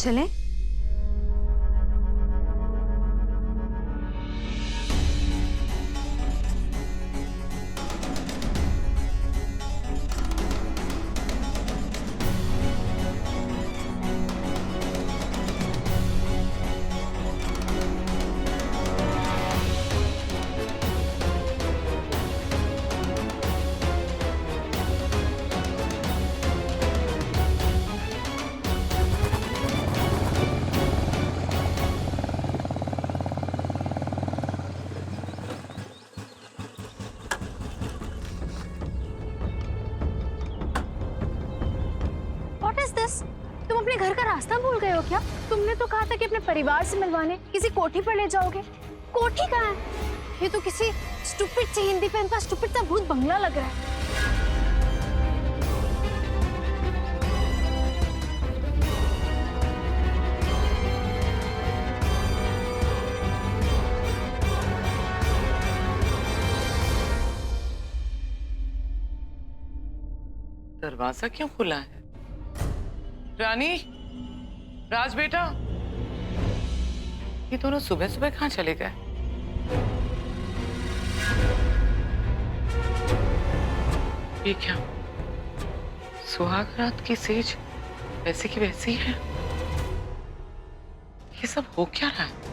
चलें? What is this? तुम अपने घर का रास्ता भूल गए हो क्या? तुमने तो कहा था कि अपने परिवार से मिलवाने किसी कोठी पर ले जाओगे। कोठी कहाँ है? ये तो किसी स्टूपिड सी हिंदी फिल्म का स्टूपिड सा भूत बंगला लग रहा है। दरवाजा क्यों खुला है? रानी, राज बेटा, ये दोनों सुबह सुबह कहाँ चले गए? ये क्या सुहाग रात की सेज वैसे की वैसी है? ये सब हो क्या रहा है?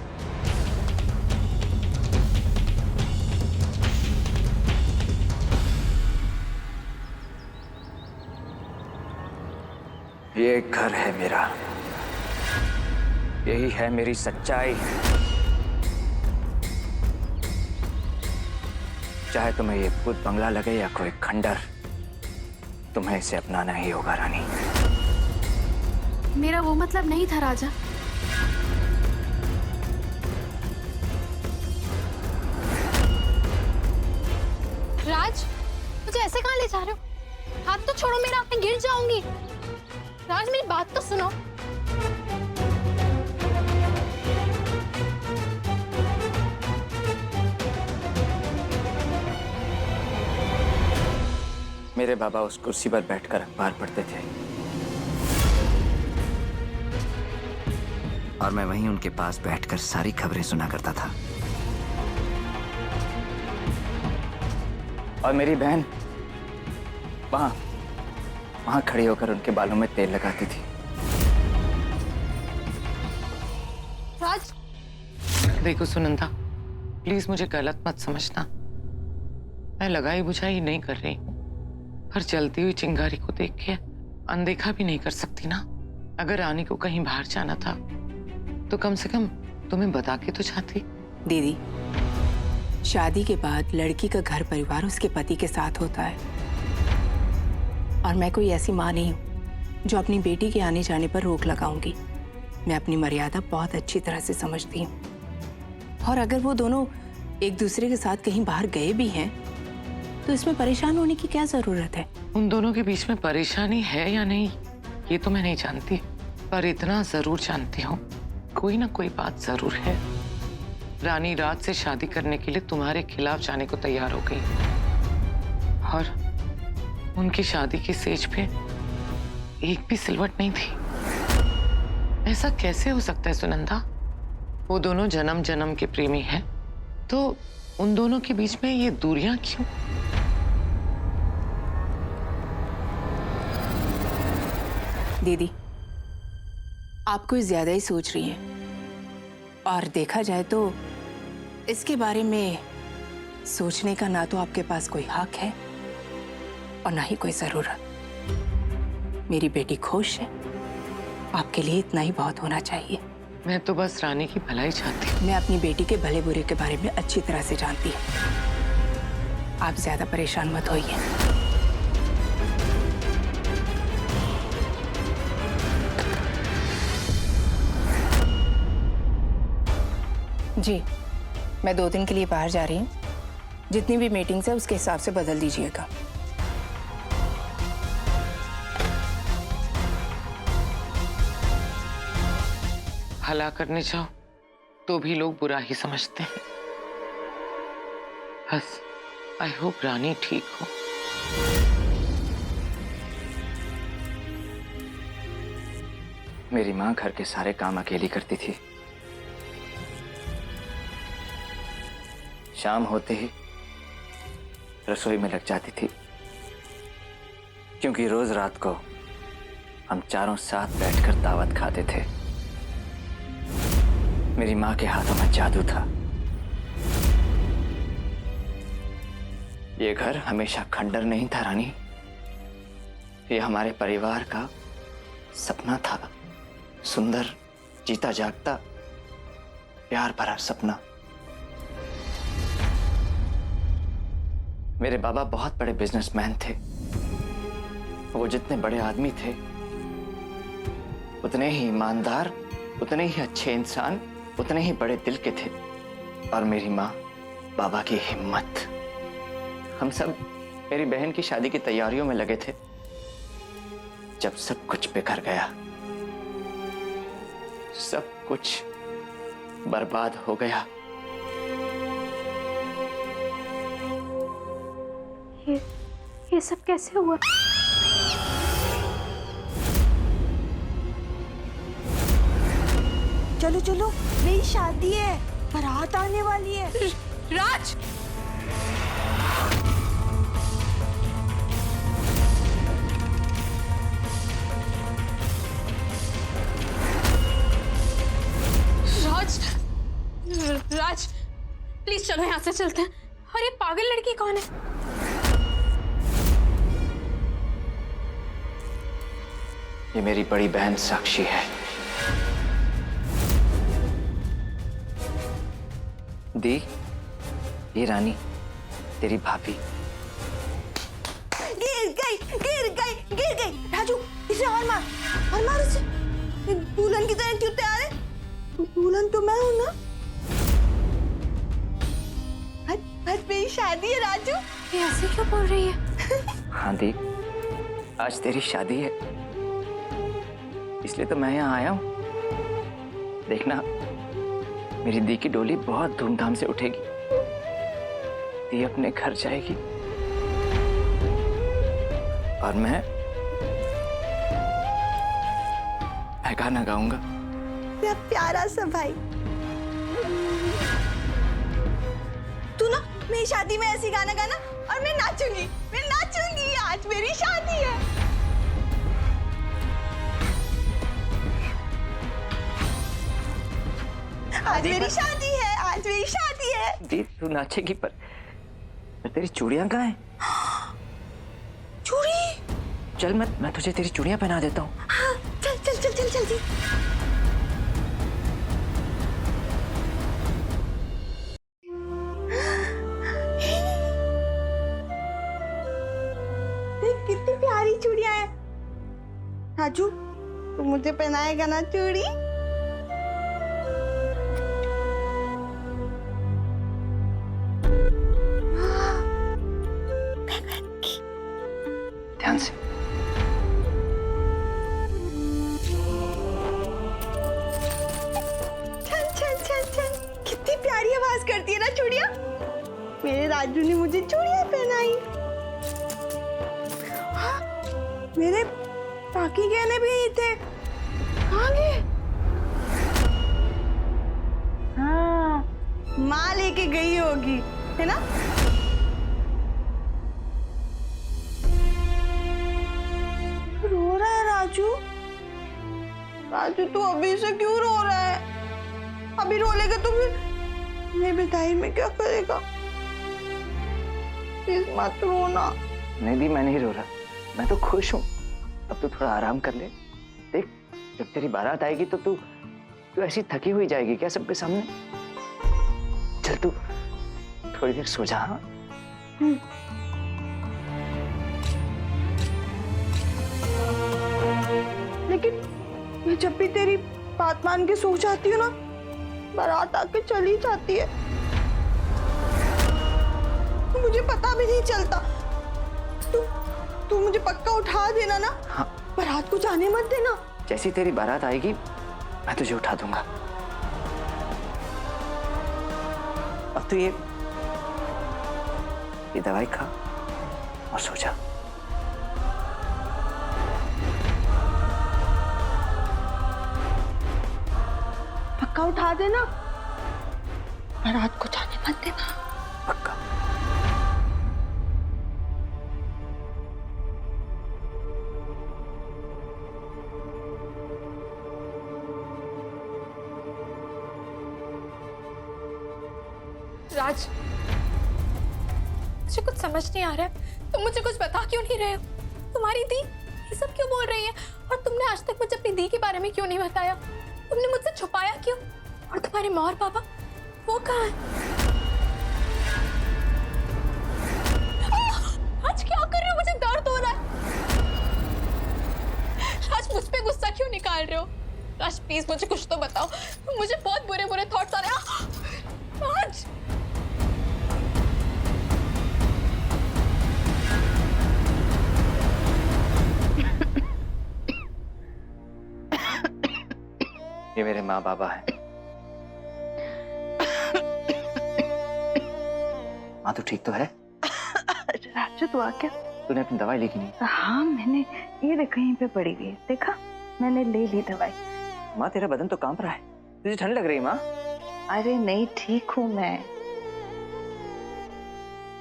ये घर है मेरा, यही है मेरी सच्चाई। चाहे तुम्हें ये भूत बंगला लगे या कोई खंडर, तुम्हें इसे अपनाना ही होगा रानी। मेरा वो मतलब नहीं था राजा। राज, मुझे ऐसे कहाँ ले जा रहे हो? हाथ तो छोड़ो मेरा, मैं गिर जाऊंगी। राज, मेरी बात तो सुनो। मेरे बाबा उस कुर्सी पर बैठकर अखबार पढ़ते थे और मैं वहीं उनके पास बैठकर सारी खबरें सुना करता था। और मेरी बहन वहां खड़ी होकर उनके बालों में तेल लगाती थी। राज, देखो सुनंदा, प्लीज मुझे गलत मत समझना। मैं लगाई बुझाई नहीं कर रही हूँ, पर जलती हुई चिंगारी को देख के अनदेखा भी नहीं कर सकती ना। अगर रानी को कहीं बाहर जाना था तो कम से कम तुम्हें बता के तो जाती। दीदी, शादी के बाद लड़की का घर परिवार उसके पति के साथ होता है, और मैं कोई ऐसी माँ नहीं हूँ जो अपनी बेटी के आने जाने पर रोक लगाऊंगी। मैं अपनी मर्यादा बहुत अच्छी तरह से समझती हूँ, और अगर वो दोनों एक दूसरे के साथ कहीं बाहर गए भी हैं तो इसमें परेशान होने की क्या जरूरत है? उन दोनों के बीच में परेशानी है या नहीं ये तो मैं नहीं जानती, पर इतना जरूर जानती हूँ कोई ना कोई बात जरूर है। रानी रात से शादी करने के लिए तुम्हारे खिलाफ जाने को तैयार हो गई, और उनकी शादी की सेज पे एक भी सिलवट नहीं थी। ऐसा कैसे हो सकता है सुनंदा? वो दोनों जन्म जन्म के प्रेमी हैं, तो उन दोनों के बीच में ये दूरियां क्यों? दीदी, आप कुछ ज्यादा ही सोच रही हैं, और देखा जाए तो इसके बारे में सोचने का ना तो आपके पास कोई हक है और ना ही कोई जरूरत। मेरी बेटी खुश है, आपके लिए इतना ही बहुत होना चाहिए। मैं तो बस रानी की भलाई चाहती हूँ। मैं अपनी बेटी के भले बुरे के बारे में अच्छी तरह से जानती हूँ। आप ज्यादा परेशान मत होइए। जी, मैं 2 दिन के लिए बाहर जा रही हूँ। जितनी भी मीटिंग्स है उसके हिसाब से बदल दीजिएगा। भला करने जाओ तो भी लोग बुरा ही समझते हैं। बस आई होप रानी ठीक हो। मेरी माँ घर के सारे काम अकेली करती थी। शाम होते ही रसोई में लग जाती थी, क्योंकि रोज रात को हम चारों साथ बैठकर दावत खाते थे। मेरी माँ के हाथों में जादू था। ये घर हमेशा खंडर नहीं था रानी, ये हमारे परिवार का सपना था। सुंदर, जीता जागता, प्यार भरा सपना। मेरे बाबा बहुत बड़े बिजनेसमैन थे। वो जितने बड़े आदमी थे उतने ही ईमानदार, उतने ही अच्छे इंसान, उतने ही बड़े दिल के थे। और मेरी माँ, बाबा की हिम्मत। हम सब मेरी बहन की शादी की तैयारियों में लगे थे जब सब कुछ बिखर गया। सब कुछ बर्बाद हो गया। ये सब कैसे हुआ? चलो चलो, मेरी शादी है, बारात आने वाली है। राज! राज! राज, प्लीज चलो यहाँ से चलते हैं। और ये पागल लड़की कौन है? ये मेरी बड़ी बहन साक्षी है। दी, ये रानी तेरी भाभी। गिर गई, गिर गई, गिर गई। राजू, इसे और मार इसे। दुल्हन की तरह क्यों तैयार है? दुल्हन तो मैं हूं ना। आज मेरी शादी है राजू। ये ऐसे क्यों बोल रही है? हाँ दी, आज तेरी शादी है, इसलिए तो मैं यहाँ आया हूँ। देखना, मेरी दी की डोली बहुत धूमधाम से उठेगी। दी अपने घर जाएगी और मैं गाना गाऊंगा। मेरा प्यारा सा भाई, तू ना मेरी शादी में ऐसी गाना गाना और मैं नाचूंगी। आज मेरी शादी है। आज मेरी शादी है। दी, तू नाचेगी पर तेरी चूड़ियां कहाँ हैं? चूड़ी? चल मैं तुझे तेरी चूड़ियां पहना देता हूँ। हाँ, चल जल्दी। कितनी प्यारी चूड़ियां हैं। राजू, तू मुझे पहनाएगा ना चूड़ी? ध्यान से। चल। कितनी प्यारी आवाज करती है ना चूड़ियां। मेरे राजू ने मुझे चूड़ियां पहनाई। हाँ, मेरे बाकी गहने भी नहीं थे। कहाँ गए? हाँ, माँ लेके गई होगी, है ना? रो रहा है राजू। तू अभी से क्यों रो रहा है? अभी रो लेगा तो फिर मेरी विदाई में क्या करेगा? प्लीज मत रोना। नहीं दी, मैं नहीं रो रहा, मैं तो खुश हूँ। अब तू थोड़ा आराम कर ले। देख, जब तेरी बारात आएगी तो तू ऐसी थकी हुई जाएगी क्या सबके सामने? चल तू थोड़ी देर सो जा। हाँ? लेकिन मैं जब भी तेरी बात मान के सो जाती हूँ ना, बारात आके चली जाती है। मुझे पता भी नहीं चलता। तू मुझे पक्का उठा देना ना। हाँ। बारात को जाने मत देना। जैसी तेरी बारात आएगी मैं तुझे उठा दूंगा। अब तू ये दवाई खा और सो जा। पक्का उठा देना, रात को जाने मत देना। पक्का। राज, मुझे कुछ समझ नहीं आ रहा है। तुम मुझे कुछ बता क्यों नहीं रहे हो? तुम्हारी दी ये सब क्यों बोल रही है? और तुमने आज तक मुझे अपनी दी के बारे में क्यों नहीं बताया? तुमने मुझसे छुपाया क्यों? और तुम्हारे माँ और पापा वो कहाँ हैं? आज क्या कर रहे हो? मुझे दर्द हो रहा है। राज, मुझ पे गुस्सा क्यों निकाल रहे हो? राज प्लीज मुझे कुछ तो बताओ। मुझे बहुत बुरे बुरे थॉट्स आ रहे हैं। राज, ये मेरे माँ बाबा हैं। माँ तू ठीक तो है? राजू तू आ क्या? तूने अपनी दवाई ली कि नहीं? हाँ मैंने, ये देख कहीं पे पड़ी हुई है, देखा मैंने ले ली दवाई। माँ तेरा बदन तो कांप रहा है, तुझे ठंड लग रही है माँ? अरे नहीं, ठीक हूँ मैं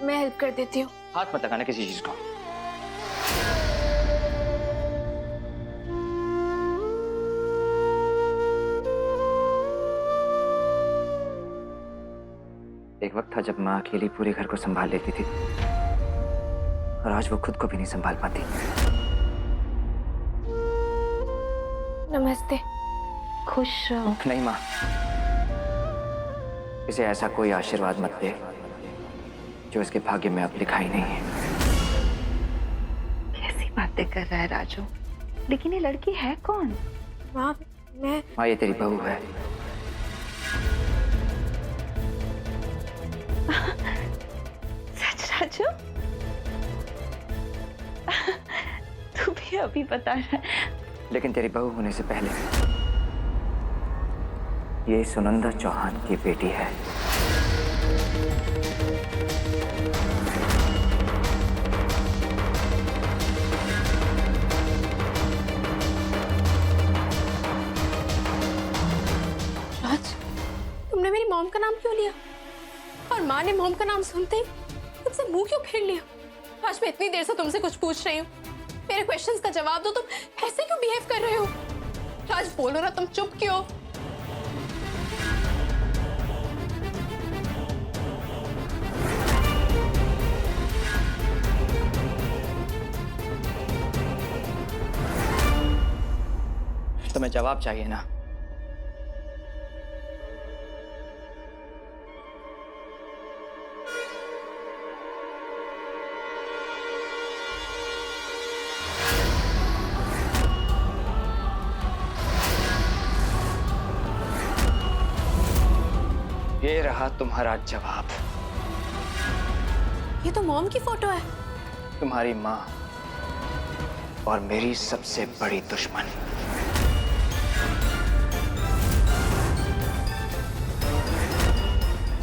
हेल्प कर देती हूँ। हाथ मत लगाना किसी चीज को। एक वक्त था जब माँ अकेली पूरे घर को संभाल लेती थी, और आज वो खुद को भी नहीं संभाल पाती। नमस्ते। खुश रहो। नहीं माँ, इसे ऐसा कोई आशीर्वाद मत दे जो इसके भाग्य में अब लिखा ही नहीं है। कैसी बातें कर रहा है राजू? लेकिन ये लड़की है कौन? माँ, मैं माँ ये तेरी बहू है। सच राजू? तू भी अभी बता रहा है? लेकिन तेरी बहू होने से पहले ये सुनंदा चौहान की बेटी है। राज, तुमने मेरी मॉम का नाम क्यों लिया? और माँ ने मॉम का नाम सुनते ही तुमसे मुंह क्यों फेर लिया? आज मैं इतनी देर से तुमसे कुछ पूछ रही हूँ, मेरे क्वेश्चंस का जवाब दो। तुम ऐसे क्यों बिहेव कर रहे हो? राज बोलो ना, तुम चुप क्यों? तुम्हें जवाब चाहिए ना? ये रहा तुम्हारा जवाब। ये तो मॉम की फोटो है। तुम्हारी माँ और मेरी सबसे बड़ी दुश्मन।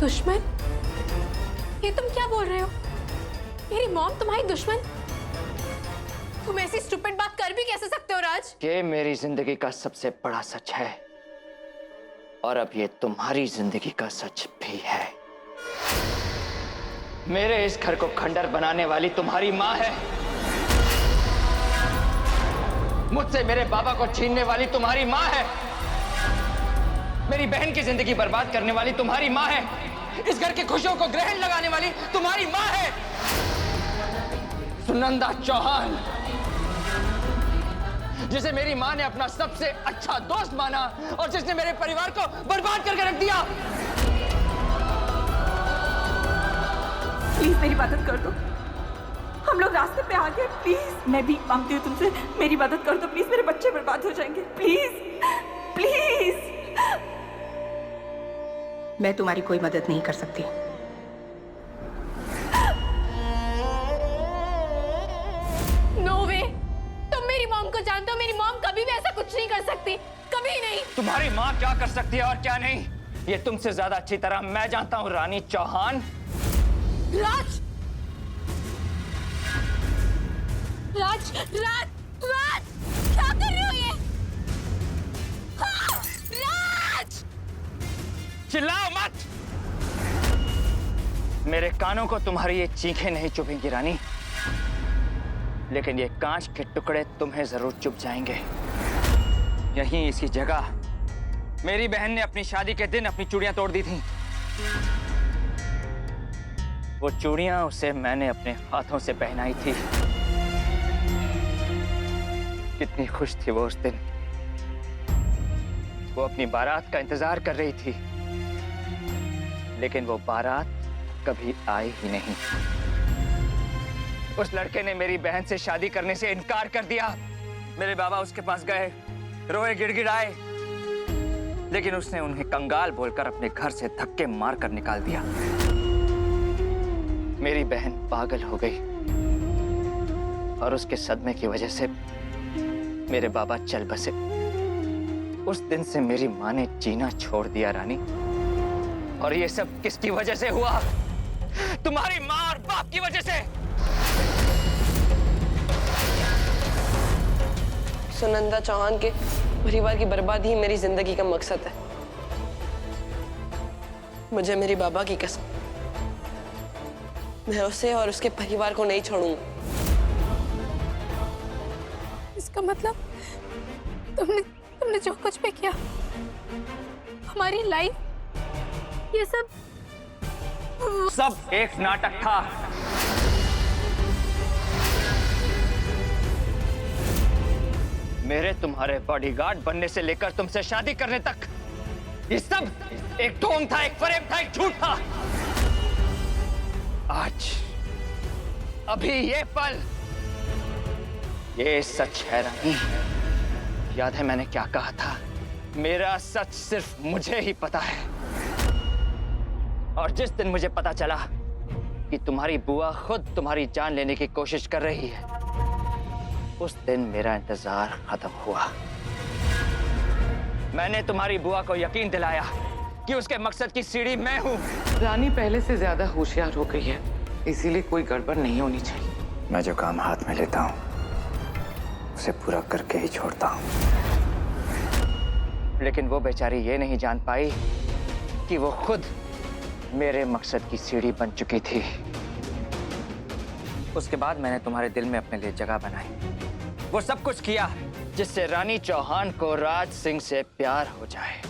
दुश्मन? ये तुम क्या बोल रहे हो? मेरी मॉम तुम्हारी दुश्मन? तुम ऐसी स्टूपिड बात कर भी कैसे सकते हो राज? ये मेरी जिंदगी का सबसे बड़ा सच है, और अब ये तुम्हारी जिंदगी का सच भी है। मेरे इस घर को खंडर बनाने वाली तुम्हारी माँ है। मुझसे मेरे बाबा को छीनने वाली तुम्हारी माँ है। मेरी बहन की जिंदगी बर्बाद करने वाली तुम्हारी माँ है। इस घर की खुशियों को ग्रहण लगाने वाली तुम्हारी माँ है, सुनंदा चौहान, जिसे मेरी माँ ने अपना सबसे अच्छा दोस्त माना और जिसने मेरे परिवार को बर्बाद करके रख दिया। प्लीज मेरी मदद कर दो, हम लोग रास्ते पे आ गए, प्लीज मैं भी मांगती हूँ तुमसे, मेरी मदद कर दो प्लीज, मेरे बच्चे बर्बाद हो जाएंगे, प्लीज प्लीज। मैं तुम्हारी कोई मदद नहीं कर सकती। नो वे, तुम मेरी मॉम को जानते हो। मेरी मॉम कभी भी ऐसा कुछ नहीं कर सकती, कभी नहीं। तुम्हारी माँ क्या कर सकती है और क्या नहीं, ये तुमसे ज्यादा अच्छी तरह मैं जानता हूँ रानी चौहान। राज, राज, राज, राज, क्या कर रहे हो ये? हाँ, राज, कानों को तुम्हारी ये चीखें नहीं चुभेंगी रानी, लेकिन ये कांच के टुकड़े तुम्हें जरूर चुभ जाएंगे। यहीं इसी जगह मेरी बहन ने अपनी शादी के दिन अपनी चूड़ियां तोड़ दी थीं। वो चूड़ियां उसे मैंने अपने हाथों से पहनाई थी। कितनी खुश थी वो उस दिन। वो अपनी बारात का इंतजार कर रही थी, लेकिन वो बारात कभी आई ही नहीं। उस लड़के ने मेरी बहन से शादी करने से इनकार कर दिया। मेरे बाबा उसके पास गए, रोए, गिड़गिड़ाए, लेकिन उसने उन्हें कंगाल बोलकर अपने घर से धक्के मारकर निकाल दिया। मेरी बहन पागल हो गई और उसके सदमे की वजह से मेरे बाबा चल बसे। उस दिन से मेरी माँ ने जीना छोड़ दिया रानी। और ये सब किसकी वजह से हुआ? तुम्हारी माँ और बाप की वजह से। सुनंदा चौहान के परिवार की बर्बादी ही मेरी जिंदगी का मकसद है। मुझे मेरी बाबा की कसम, मैं उसे और उसके परिवार को नहीं छोड़ूंगा। इसका मतलब तुमने जो कुछ भी किया, हमारी लाइफ, ये सब एक नाटक था। मेरे तुम्हारे बॉडीगार्ड बनने से लेकर तुमसे शादी करने तक ये सब एक ढोंग था, एक फरेब था, एक झूठ था। आज अभी ये पल ये सच है रानी। याद है मैंने क्या कहा था? मेरा सच सिर्फ मुझे ही पता है। और जिस दिन मुझे पता चला कि तुम्हारी बुआ खुद तुम्हारी जान लेने की कोशिश कर रही है, उस दिन मेरा इंतजार खत्म हुआ। मैंने तुम्हारी बुआ को यकीन दिलाया कि उसके मकसद की सीढ़ी मैं हूं। रानी पहले से ज्यादा होशियार हो गई है, इसीलिए कोई गड़बड़ नहीं होनी चाहिए। मैं जो काम हाथ में लेता हूं उसे पूरा करके ही छोड़ता हूं। लेकिन वो बेचारी ये नहीं जान पाई कि वो खुद मेरे मकसद की सीढ़ी बन चुकी थी। उसके बाद मैंने तुम्हारे दिल में अपने लिए जगह बनाई। वो सब कुछ किया जिससे रानी चौहान को राज सिंह से प्यार हो जाए।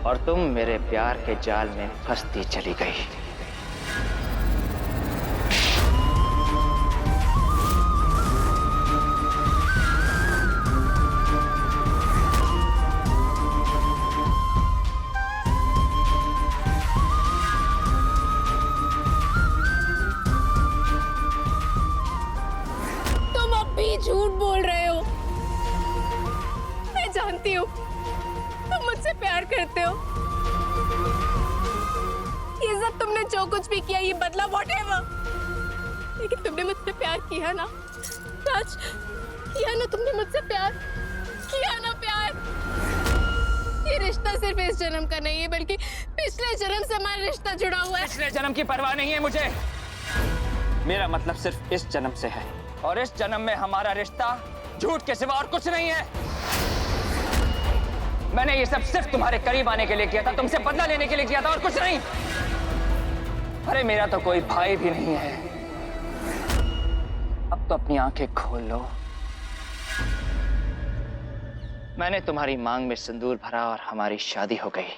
और तुम मेरे प्यार के जाल में फंसती चली गई। तुम अब भी झूठ बोल रहे हो। मैं जानती हूँ तुम मुझसे प्यार करते हो। ये सब तुमने जो कुछ भी किया, ये बदला व्हाटएवर, लेकिन तुमने मुझसे प्यार किया ना राज? किया ना तुमने मुझसे प्यार? किया ना प्यार? ये रिश्ता सिर्फ इस जन्म का नहीं है, बल्कि पिछले जन्म से हमारा रिश्ता जुड़ा हुआ है। पिछले जन्म की परवाह नहीं है मुझे। मेरा मतलब सिर्फ इस जन्म से है, और इस जन्म में हमारा रिश्ता झूठ के सिवा और कुछ नहीं है। मैंने ये सब सिर्फ तुम्हारे करीब आने के लिए किया था, तुमसे बदला लेने के लिए किया था, और कुछ नहीं। अरे मेरा तो कोई भाई भी नहीं है। अब तो अपनी आंखें खोल लो। मैंने तुम्हारी मांग में सिंदूर भरा और हमारी शादी हो गई।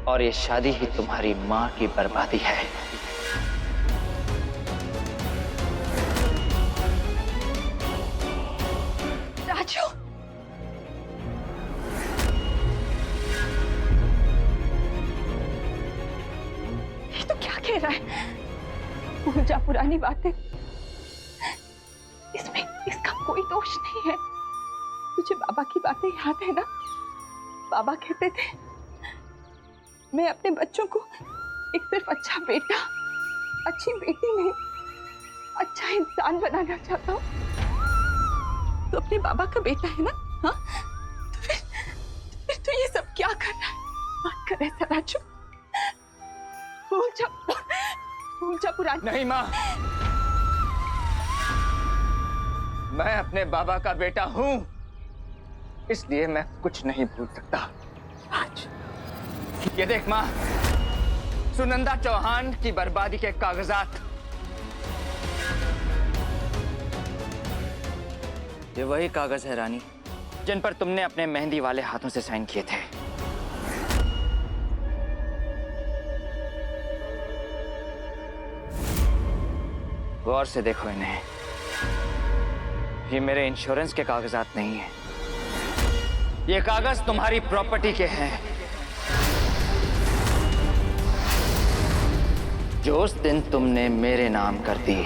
और ये शादी ही तुम्हारी मां की बर्बादी है। राजू, ये तो क्या कह रहा है? भूल जा पुरानी बातें, इसमें इसका कोई दोष नहीं है। तुझे बाबा की बातें याद है ना? बाबा कहते थे मैं अपने बच्चों को एक सिर्फ अच्छा बेटा, अच्छी बेटी नहीं, अच्छा इंसान बनाना चाहता हूँ। तो अपने बाबा का बेटा है ना? हाँ, तो फिर तो ये सब क्या कर रहा है? मत कर ऐसा राजू, भूल जा पुरानी। नहीं माँ, मैं अपने बाबा का बेटा हूं, इसलिए मैं कुछ नहीं भूल सकता। राज, ये देख माँ, सुनंदा चौहान की बर्बादी के कागजात। ये वही कागज है रानी, जिन पर तुमने अपने मेहंदी वाले हाथों से साइन किए थे। गौर से देखो इन्हें, ये मेरे इंश्योरेंस के कागजात नहीं हैं। ये कागज तुम्हारी प्रॉपर्टी के हैं, जो उस दिन तुमने मेरे नाम कर दी।